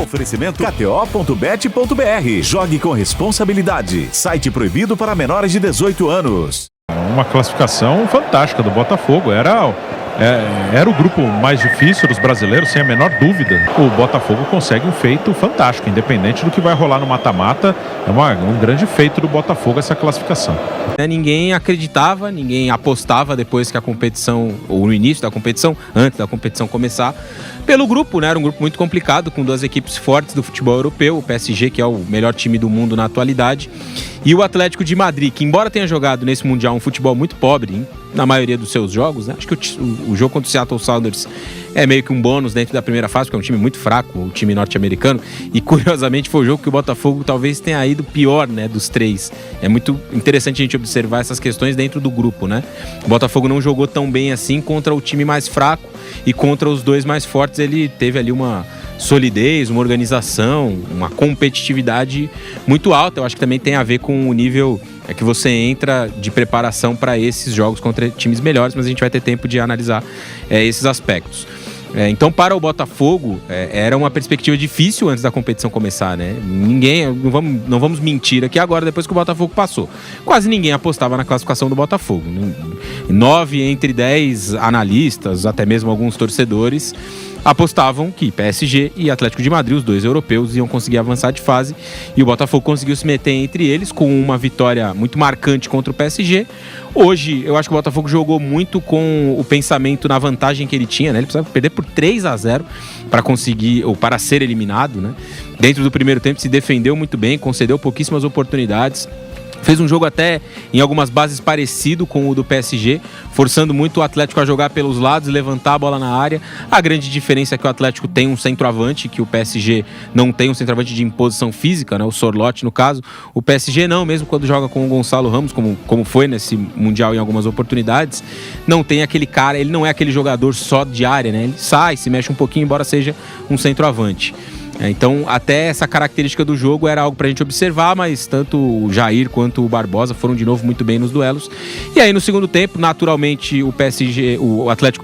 Oferecimento KTO.bet.br. Jogue com responsabilidade. Site proibido para menores de 18 anos. Uma classificação fantástica do Botafogo. Era o grupo mais difícil dos brasileiros, sem a menor dúvida. O Botafogo consegue um feito fantástico, independente do que vai rolar no mata-mata. É um grande feito do Botafogo essa classificação. Ninguém acreditava, ninguém apostava depois que a competição, ou no início da competição, antes da competição começar, pelo grupo, né? Era um grupo muito complicado, com duas equipes fortes do futebol europeu, o PSG, que é o melhor time do mundo na atualidade, e o Atlético de Madrid, que embora tenha jogado nesse Mundial um futebol muito pobre, hein, na maioria dos seus jogos, né? Acho que o jogo contra o Seattle Sounders é meio que um bônus dentro da primeira fase, porque é um time muito fraco, o time norte-americano, e curiosamente foi o jogo que o Botafogo talvez tenha ido pior, né, dos três. É muito interessante a gente observar essas questões dentro do grupo, né? O Botafogo não jogou tão bem assim contra o time mais fraco, e contra os dois mais fortes ele teve ali uma solidez, uma organização, uma competitividade muito alta. Eu acho que também tem a ver com o nível que você entra de preparação para esses jogos contra times melhores, mas a gente vai ter tempo de analisar esses aspectos. Então, para o Botafogo, era uma perspectiva difícil antes da competição começar, né? Não vamos mentir aqui agora, depois que o Botafogo passou. Quase ninguém apostava na classificação do Botafogo. 9 entre 10 analistas, até mesmo alguns torcedores, apostavam que PSG e Atlético de Madrid, os dois europeus, iam conseguir avançar de fase, e o Botafogo conseguiu se meter entre eles com uma vitória muito marcante contra o PSG. Hoje, eu acho que o Botafogo jogou muito com o pensamento na vantagem que ele tinha, né? Ele precisava perder por 3-0 para conseguir, ou para ser eliminado, né? Dentro do primeiro tempo se defendeu muito bem, concedeu pouquíssimas oportunidades. Fez um jogo até, em algumas bases, parecido com o do PSG, forçando muito o Atlético a jogar pelos lados e levantar a bola na área. A grande diferença é que o Atlético tem um centroavante, que o PSG não tem, um centroavante de imposição física, né? O Sorloth, no caso. O PSG não, mesmo quando joga com o Gonçalo Ramos, como foi nesse Mundial em algumas oportunidades, não tem aquele cara, ele não é aquele jogador só de área, né? Ele sai, se mexe um pouquinho, embora seja um centroavante. Então, até essa característica do jogo era algo pra gente observar, mas tanto o Jair quanto o Barbosa foram de novo muito bem nos duelos. E aí, no segundo tempo, naturalmente, o Atlético,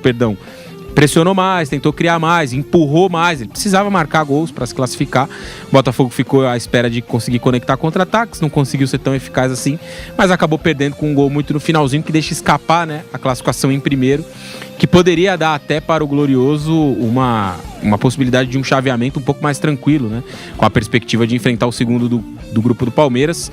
pressionou mais, tentou criar mais, empurrou mais, ele precisava marcar gols para se classificar. O Botafogo ficou à espera de conseguir conectar contra-ataques, não conseguiu ser tão eficaz assim, mas acabou perdendo com um gol muito no finalzinho, que deixa escapar, né, a classificação em primeiro, que poderia dar até para o Glorioso uma possibilidade de um chaveamento um pouco mais tranquilo, né, com a perspectiva de enfrentar o segundo do grupo do Palmeiras,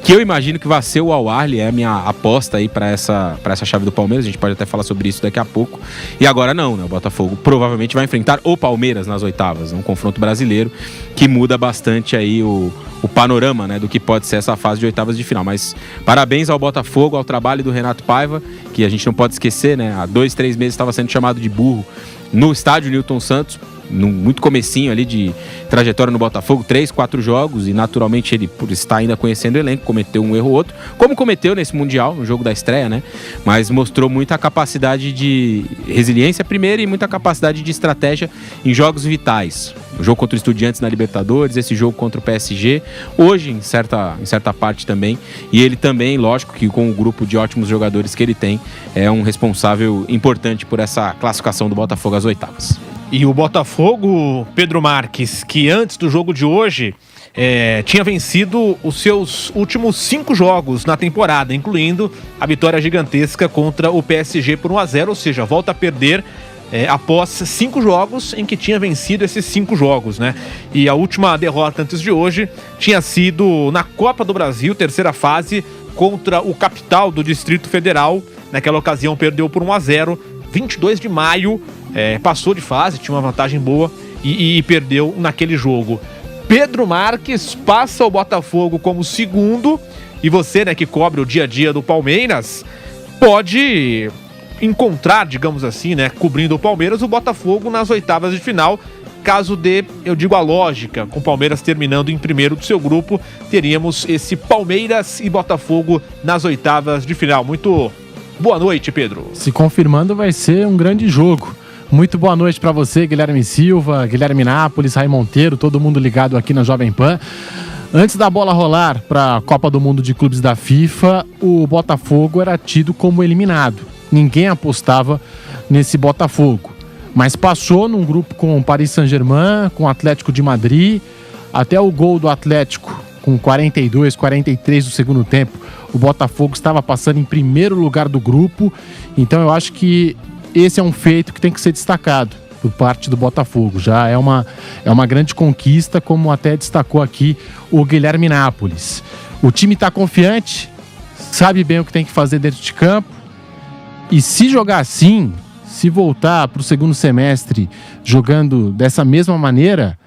que eu imagino que vai ser o Al-Ahly, é a minha aposta aí para essa chave do Palmeiras. A gente pode até falar sobre isso daqui a pouco. E agora não, né? O Botafogo provavelmente vai enfrentar o Palmeiras nas oitavas, um confronto brasileiro que muda bastante aí o panorama, né, do que pode ser essa fase de oitavas de final. Mas parabéns ao Botafogo, ao trabalho do Renato Paiva, que a gente não pode esquecer, né? Há 2-3 meses estava sendo chamado de burro no estádio Newton Santos, muito comecinho ali de trajetória no Botafogo, 3-4 jogos, e naturalmente ele, por estar ainda conhecendo o elenco, cometeu um erro ou outro, como cometeu nesse Mundial, no jogo da estreia, né? Mas mostrou muita capacidade de resiliência primeiro e muita capacidade de estratégia em jogos vitais. O jogo contra o Estudiantes na Libertadores, esse jogo contra o PSG, hoje em certa parte também, e ele também, lógico que com o grupo de ótimos jogadores que ele tem, é um responsável importante por essa classificação do Botafogo às oitavas. E o Botafogo, Pedro Marques, que antes do jogo de hoje tinha vencido os seus últimos 5 jogos na temporada, incluindo a vitória gigantesca contra o PSG por 1-0, ou seja, volta a perder após 5 jogos em que tinha vencido esses 5 jogos, né? E a última derrota antes de hoje tinha sido na Copa do Brasil, terceira fase, contra o Capital do Distrito Federal. Naquela ocasião perdeu por 1-0, 22 de maio, passou de fase, tinha uma vantagem boa e perdeu naquele jogo. Pedro Marques passa o Botafogo como segundo, e você, né, que cobre o dia a dia do Palmeiras, pode encontrar, digamos assim, né, cobrindo o Palmeiras, o Botafogo nas oitavas de final. Caso dê, eu digo, a lógica, com o Palmeiras terminando em primeiro do seu grupo, teríamos esse Palmeiras e Botafogo nas oitavas de final. Muito boa noite, Pedro. Se confirmando, vai ser um grande jogo. Muito boa noite para você, Guilherme Silva, Guilherme Nápoles, Raí Monteiro, todo mundo ligado aqui na Jovem Pan. Antes da bola rolar para a Copa do Mundo de Clubes da FIFA, o Botafogo era tido como eliminado. Ninguém apostava nesse Botafogo. mas passou num grupo com o Paris Saint-Germain, com o Atlético de Madrid, até o gol do Atlético com 42, 43 do segundo tempo. O Botafogo estava passando em primeiro lugar do grupo, então eu acho que esse é um feito que tem que ser destacado por parte do Botafogo. Já é uma grande conquista, como até destacou aqui o Guilherme Nápoles. O time está confiante, sabe bem o que tem que fazer dentro de campo, e se jogar assim, se voltar para o segundo semestre jogando dessa mesma maneira,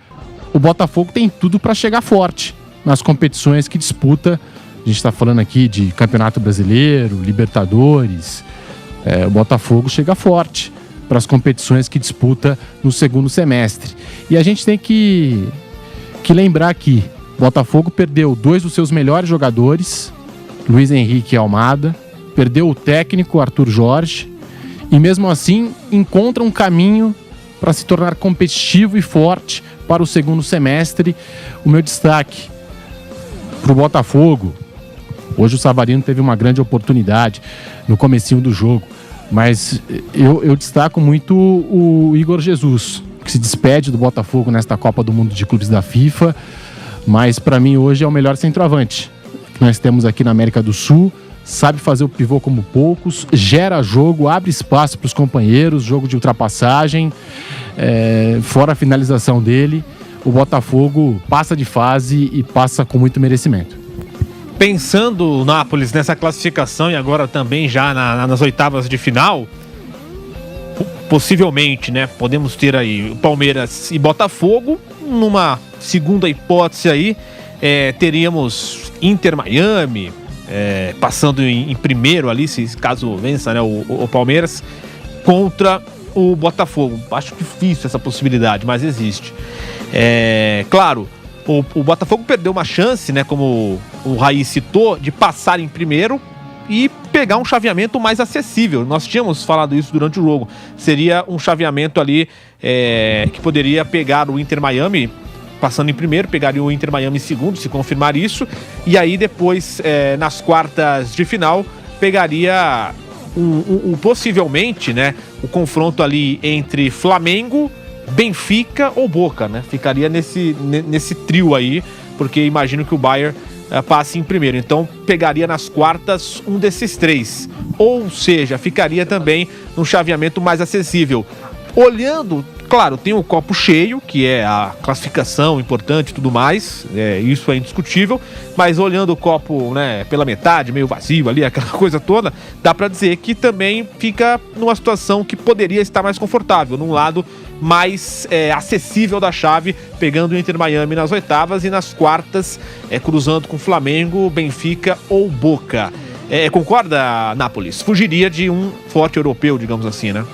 o Botafogo tem tudo para chegar forte nas competições que disputa. A gente está falando aqui de Campeonato Brasileiro, Libertadores. O Botafogo chega forte para as competições que disputa no segundo semestre. E a gente tem que lembrar aqui, o Botafogo perdeu 2 dos seus melhores jogadores, Luiz Henrique e Almada, perdeu o técnico Arthur Jorge, e mesmo assim encontra um caminho para se tornar competitivo e forte para o segundo semestre. O meu destaque para o Botafogo, hoje o Savarino teve uma grande oportunidade no comecinho do jogo, mas eu destaco muito o Igor Jesus, que se despede do Botafogo nesta Copa do Mundo de Clubes da FIFA, mas para mim hoje é o melhor centroavante que nós temos aqui na América do Sul. Sabe fazer o pivô como poucos, gera jogo, abre espaço para os companheiros, jogo de ultrapassagem, fora a finalização dele, o Botafogo passa de fase e passa com muito merecimento. Pensando o Nápoles nessa classificação e agora também já nas oitavas de final, possivelmente, né, podemos ter aí o Palmeiras e Botafogo. Numa segunda hipótese aí, teríamos Inter Miami, passando em primeiro ali, se caso vença, né, o Palmeiras, contra o Botafogo. Acho difícil essa possibilidade, mas existe. Claro, o Botafogo perdeu uma chance, né, como o Raí citou, de passar em primeiro e pegar um chaveamento mais acessível. Nós tínhamos falado isso durante o jogo. Seria um chaveamento ali que poderia pegar o Inter Miami passando em primeiro, pegaria o Inter Miami em segundo, se confirmar isso, e aí depois, nas quartas de final, pegaria possivelmente, né, o confronto ali entre Flamengo, Benfica ou Boca, né? Ficaria nesse trio aí, porque imagino que o Bayern passe em primeiro. Então pegaria nas quartas um desses 3. Ou seja, ficaria também num chaveamento mais acessível. Olhando, claro, tem o copo cheio, que é a classificação importante e tudo mais, isso é indiscutível, mas olhando o copo, né, pela metade, meio vazio ali, aquela coisa toda, dá pra dizer que também fica numa situação que poderia estar mais confortável, num lado mais acessível da chave, pegando o Inter Miami nas oitavas e nas quartas, cruzando com Flamengo, Benfica ou Boca. Concorda, Nápoles? Fugiria de um forte europeu, digamos assim, né?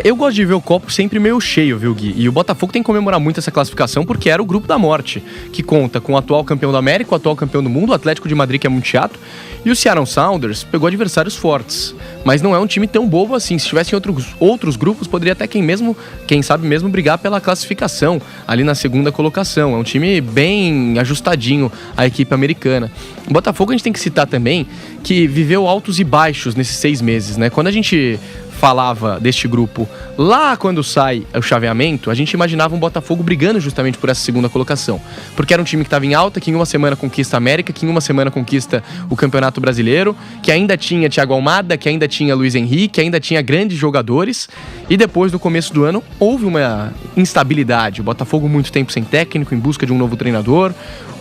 Eu gosto de ver o copo sempre meio cheio, viu, Gui? E o Botafogo tem que comemorar muito essa classificação porque era o grupo da morte, que conta com o atual campeão da América, o atual campeão do mundo, o Atlético de Madrid, que é muito chato, e o Seattle Sounders pegou adversários fortes. Mas não é um time tão bobo assim. Se tivesse outros grupos, poderia até quem sabe mesmo brigar pela classificação ali na segunda colocação. É um time bem ajustadinho, a equipe americana. O Botafogo a gente tem que citar também que viveu altos e baixos nesses 6 meses, né? Quando a gente falava deste grupo lá quando sai o chaveamento, a gente imaginava um Botafogo brigando justamente por essa segunda colocação, porque era um time que estava em alta, que em uma semana conquista a América, que em uma semana conquista o Campeonato Brasileiro, que ainda tinha Thiago Almada, que ainda tinha Luiz Henrique, que ainda tinha grandes jogadores, e depois no começo do ano houve uma instabilidade, o Botafogo muito tempo sem técnico, em busca de um novo treinador.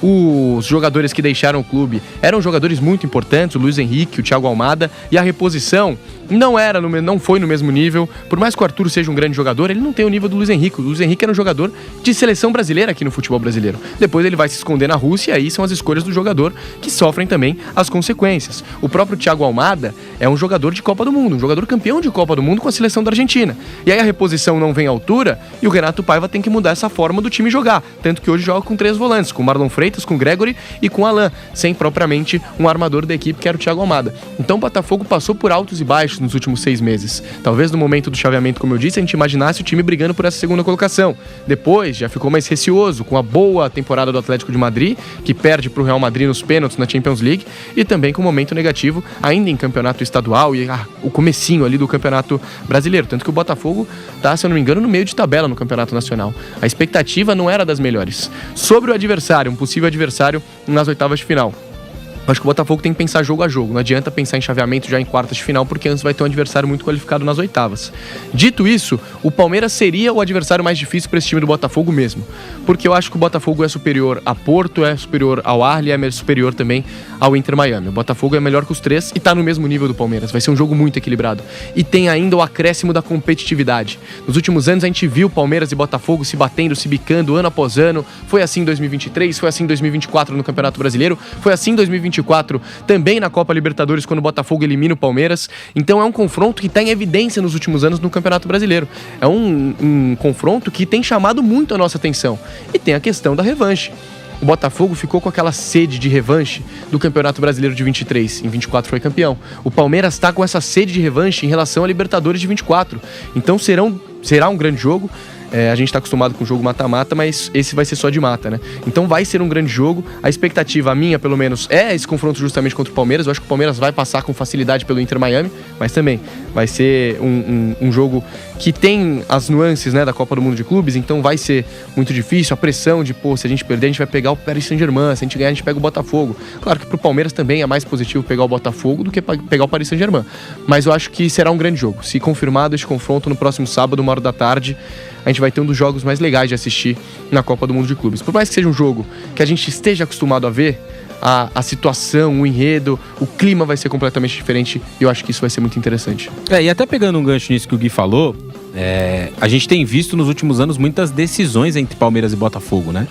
Os jogadores que deixaram o clube eram jogadores muito importantes, o Luiz Henrique, o Thiago Almada, e a reposição não foi no mesmo nível. Por mais que o Arthur seja um grande jogador, ele não tem o nível do Luiz Henrique. O Luiz Henrique era um jogador de seleção brasileira aqui no futebol brasileiro. Depois ele vai se esconder na Rússia e aí são as escolhas do jogador que sofrem também as consequências. O próprio Thiago Almada é um jogador de Copa do Mundo, um jogador campeão de Copa do Mundo com a seleção da Argentina. E aí a reposição não vem à altura e o Renato Paiva tem que mudar essa forma do time jogar. Tanto que hoje joga com 3 volantes, com Marlon Freitas, com Gregory e com Alain, sem propriamente um armador da equipe que era o Thiago Almada. Então o Botafogo passou por altos e baixos nos últimos 6 meses. Palmeiras. Talvez no momento do chaveamento, como eu disse, a gente imaginasse o time brigando por essa segunda colocação. Depois já ficou mais receoso com a boa temporada do Atlético de Madrid, que perde para o Real Madrid nos pênaltis na Champions League, e também com o momento negativo ainda em campeonato estadual e o comecinho ali do campeonato brasileiro. Tanto que o Botafogo tá, se eu não me engano, no meio de tabela no campeonato nacional. A expectativa não era das melhores. Sobre o adversário, um possível adversário nas oitavas de final. Acho que o Botafogo tem que pensar jogo a jogo. Não adianta pensar em chaveamento já em quartas de final, porque antes vai ter um adversário muito qualificado nas oitavas. Dito isso, o Palmeiras seria o adversário mais difícil para esse time do Botafogo mesmo. Porque eu acho que o Botafogo é superior a Porto, é superior ao Arli, é superior também ao Inter Miami. O Botafogo é melhor que os três e tá no mesmo nível do Palmeiras. Vai ser um jogo muito equilibrado. E tem ainda o acréscimo da competitividade. Nos últimos anos a gente viu Palmeiras e Botafogo se batendo, se bicando ano após ano. Foi assim em 2023, foi assim em 2024 no Campeonato Brasileiro, foi assim em 2024 também na Copa Libertadores, quando o Botafogo elimina o Palmeiras. Então é um confronto que está em evidência nos últimos anos no Campeonato Brasileiro. É um confronto que tem chamado muito a nossa atenção. E tem a questão da revanche. O Botafogo ficou com aquela sede de revanche do Campeonato Brasileiro de 23. Em 24 foi campeão. O Palmeiras está com essa sede de revanche em relação à Libertadores de 24. Então será um grande jogo. A gente está acostumado com o jogo mata-mata, mas esse vai ser só de mata, né? Então vai ser um grande jogo. A expectativa, a minha pelo menos, é esse confronto justamente contra o Palmeiras. Eu acho que o Palmeiras vai passar com facilidade pelo Inter Miami, mas também vai ser um jogo que tem as nuances, né, da Copa do Mundo de Clubes, então vai ser muito difícil. A pressão de, se a gente perder, a gente vai pegar o Paris Saint-Germain, se a gente ganhar, a gente pega o Botafogo. Claro que pro Palmeiras também é mais positivo pegar o Botafogo do que pegar o Paris Saint-Germain, mas eu acho que será um grande jogo. Se confirmado esse confronto no próximo sábado, 13h, a gente vai ter um dos jogos mais legais de assistir na Copa do Mundo de Clubes. Por mais que seja um jogo que a gente esteja acostumado a ver, a situação, o enredo, o clima vai ser completamente diferente e eu acho que isso vai ser muito interessante. E até pegando um gancho nisso que o Gui falou, a gente tem visto nos últimos anos muitas decisões entre Palmeiras e Botafogo, né?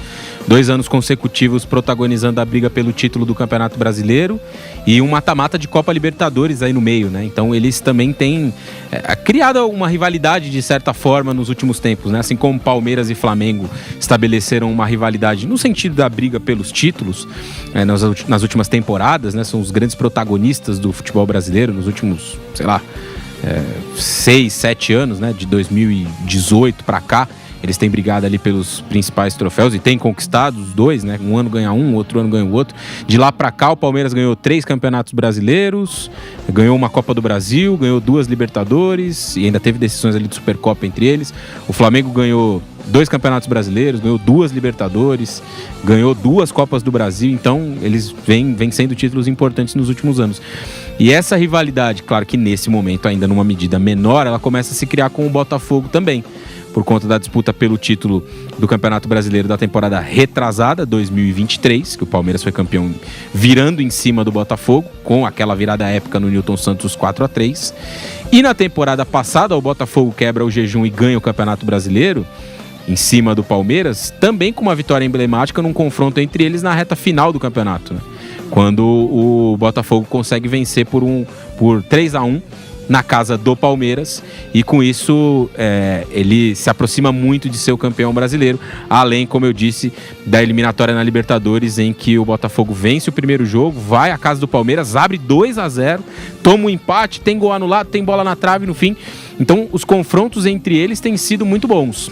2 anos consecutivos protagonizando a briga pelo título do Campeonato Brasileiro e um mata-mata de Copa Libertadores aí no meio, né? Então eles também têm criado uma rivalidade de certa forma nos últimos tempos, né? Assim como Palmeiras e Flamengo estabeleceram uma rivalidade no sentido da briga pelos títulos nas últimas temporadas, né? São os grandes protagonistas do futebol brasileiro nos últimos, 6, 7 anos, né? De 2018 para cá. Eles têm brigado ali pelos principais troféus e têm conquistado os dois, né? Um ano ganha um, outro ano ganha o outro. De lá pra cá, o Palmeiras ganhou 3 campeonatos brasileiros, ganhou uma Copa do Brasil, ganhou 2 Libertadores e ainda teve decisões ali de Supercopa entre eles. O Flamengo ganhou 2 campeonatos brasileiros, ganhou 2 Libertadores, ganhou 2 Copas do Brasil. Então, eles vêm vencendo títulos importantes nos últimos anos. E essa rivalidade, claro que nesse momento, ainda numa medida menor, ela começa a se criar com o Botafogo também, por conta da disputa pelo título do Campeonato Brasileiro da temporada retrasada, 2023, que o Palmeiras foi campeão virando em cima do Botafogo, com aquela virada épica no Newton Santos 4-3. E na temporada passada, o Botafogo quebra o jejum e ganha o Campeonato Brasileiro em cima do Palmeiras, também com uma vitória emblemática num confronto entre eles na reta final do campeonato, né? Quando o Botafogo consegue vencer por 3-1 na casa do Palmeiras, e com isso ele se aproxima muito de ser o campeão brasileiro, além, como eu disse, da eliminatória na Libertadores, em que o Botafogo vence o primeiro jogo, vai à casa do Palmeiras, abre 2-0, toma um empate, tem gol anulado, tem bola na trave no fim. Então os confrontos entre eles têm sido muito bons.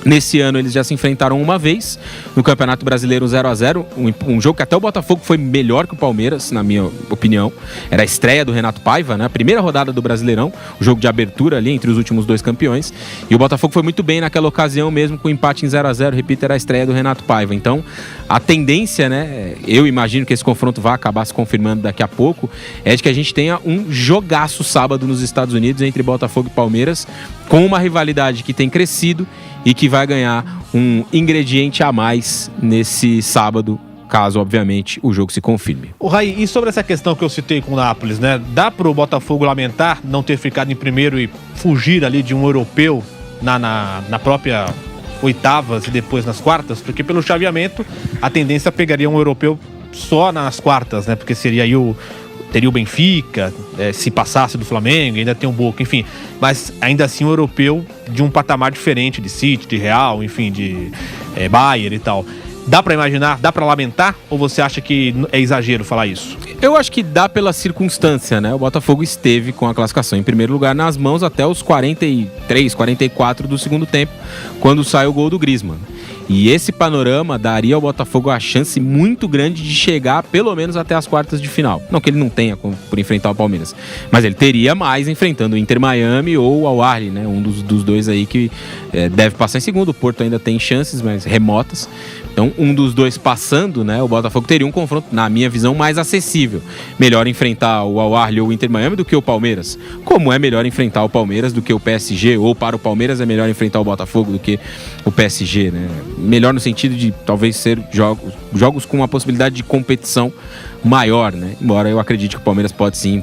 Nesse ano eles já se enfrentaram uma vez no Campeonato Brasileiro 0-0, um jogo que até o Botafogo foi melhor que o Palmeiras, na minha opinião. Era a estreia do Renato Paiva, né? A primeira rodada do Brasileirão, o jogo de abertura ali entre os últimos 2 campeões. E o Botafogo foi muito bem naquela ocasião mesmo, com o empate em 0-0, repito, era a estreia do Renato Paiva. Então a tendência, né, eu imagino que esse confronto vai acabar se confirmando daqui a pouco, é de que a gente tenha um jogaço sábado nos Estados Unidos entre Botafogo e Palmeiras, com uma rivalidade que tem crescido e que vai ganhar um ingrediente a mais nesse sábado, caso, obviamente, o jogo se confirme. O Raí, e sobre essa questão que eu citei com o Nápoles, né? Dá pro Botafogo lamentar não ter ficado em primeiro e fugir ali de um europeu na própria oitavas e depois nas quartas? Porque pelo chaveamento, a tendência pegaria um europeu só nas quartas, né? Porque seria aí teria o Benfica, se passasse do Flamengo, ainda tem o Boca, enfim. Mas ainda assim um europeu de um patamar diferente de City, de Real, enfim, de Bayern e tal. Dá pra imaginar? Dá pra lamentar? Ou você acha que é exagero falar isso? Eu acho que dá pela circunstância, né? O Botafogo esteve com a classificação em primeiro lugar nas mãos até os 43, 44 do segundo tempo, quando sai o gol do Griezmann. E esse panorama daria ao Botafogo a chance muito grande de chegar pelo menos até as quartas de final. Não que ele não tenha por enfrentar o Palmeiras, mas ele teria mais enfrentando o Inter Miami ou o Al Ahly, né? Um dos dois aí que deve passar em segundo. O Porto ainda tem chances, mas remotas. Então, um dos dois passando, né? O Botafogo teria um confronto, na minha visão, mais acessível. Melhor enfrentar o Al Ahly ou o Inter Miami do que o Palmeiras. Como é melhor enfrentar o Palmeiras do que o PSG, ou para o Palmeiras é melhor enfrentar o Botafogo do que o PSG, né? Melhor no sentido de talvez ser jogos com uma possibilidade de competição maior, né? Embora eu acredite que o Palmeiras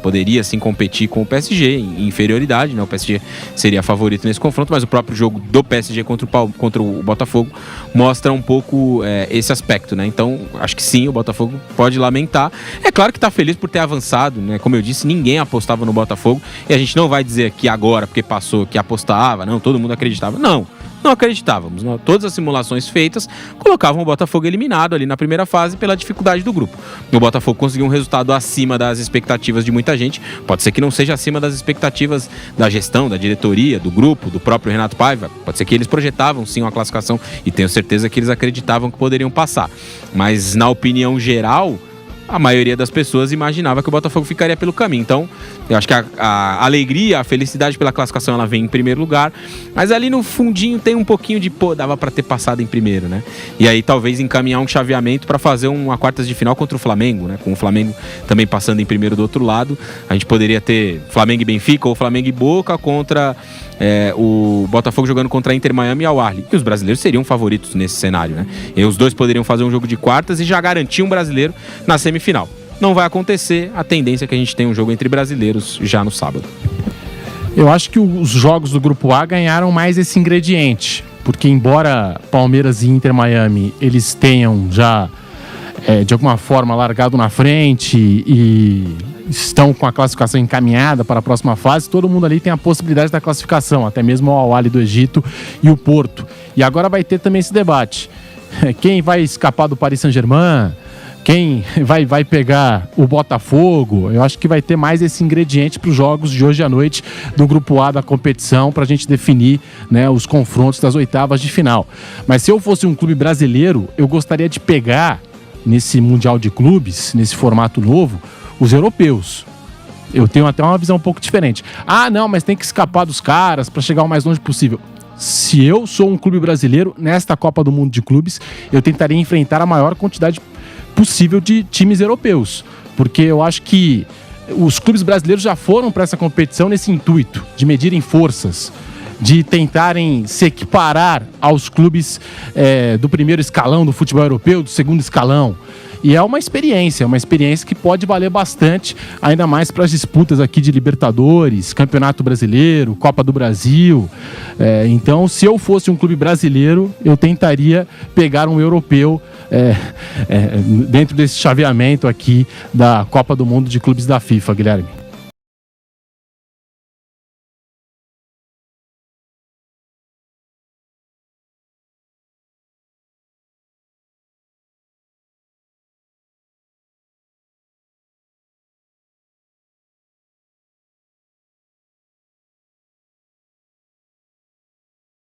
poderia sim competir com o PSG em inferioridade, né? O PSG seria favorito nesse confronto, mas o próprio jogo do PSG contra o Botafogo mostra um pouco esse aspecto, né? Então, acho que sim, o Botafogo pode lamentar. É claro que tá feliz por ter avançado, né? Como eu disse, ninguém apostava no Botafogo e a gente não vai dizer que agora, porque passou, que apostava, não, todo mundo acreditava. Não acreditávamos. Todas as simulações feitas colocavam o Botafogo eliminado ali na primeira fase pela dificuldade do grupo. O Botafogo conseguiu um resultado acima das expectativas de muita gente. Pode ser que não seja acima das expectativas da gestão, da diretoria, do grupo, do próprio Renato Paiva. Pode ser que eles projetavam sim uma classificação e tenho certeza que eles acreditavam que poderiam passar. Mas na opinião geral, a maioria das pessoas imaginava que o Botafogo ficaria pelo caminho. Então, eu acho que a alegria, a felicidade pela classificação, ela vem em primeiro lugar. Mas ali no fundinho tem um pouquinho de, dava pra ter passado em primeiro, né? E aí talvez encaminhar um chaveamento pra fazer uma quartas de final contra o Flamengo, né? Com o Flamengo também passando em primeiro do outro lado. A gente poderia ter Flamengo e Benfica ou Flamengo e Boca contra o Botafogo jogando contra a Inter Miami e Al Ahly. E os brasileiros seriam favoritos nesse cenário, né? E os dois poderiam fazer um jogo de quartas e já garantir um brasileiro na semifinal. Não vai acontecer, a tendência é que a gente tenha um jogo entre brasileiros já no sábado. Eu acho que os jogos do Grupo A ganharam mais esse ingrediente, porque embora Palmeiras e Inter Miami eles tenham já de alguma forma largado na frente e estão com a classificação encaminhada para a próxima fase, todo mundo ali tem a possibilidade da classificação, até mesmo o Al Ahly do Egito e o Porto. E agora vai ter também esse debate. Quem vai escapar do Paris Saint-Germain? Quem vai pegar o Botafogo? Eu acho que vai ter mais esse ingrediente para os jogos de hoje à noite do Grupo A da competição, para a gente definir, né, os confrontos das oitavas de final. Mas se eu fosse um clube brasileiro, eu gostaria de pegar, nesse Mundial de Clubes, nesse formato novo, os europeus. Eu tenho até uma visão um pouco diferente. Ah, não, mas tem que escapar dos caras para chegar o mais longe possível. Se eu sou um clube brasileiro, nesta Copa do Mundo de Clubes, eu tentaria enfrentar a maior quantidade possível de times europeus, porque eu acho que os clubes brasileiros já foram para essa competição nesse intuito de medirem forças, de tentarem se equiparar aos clubes do primeiro escalão do futebol europeu, do segundo escalão. E é uma experiência que pode valer bastante, ainda mais para as disputas aqui de Libertadores, Campeonato Brasileiro, Copa do Brasil. Então, se eu fosse um clube brasileiro, eu tentaria pegar um europeu dentro desse chaveamento aqui da Copa do Mundo de Clubes da FIFA, Guilherme.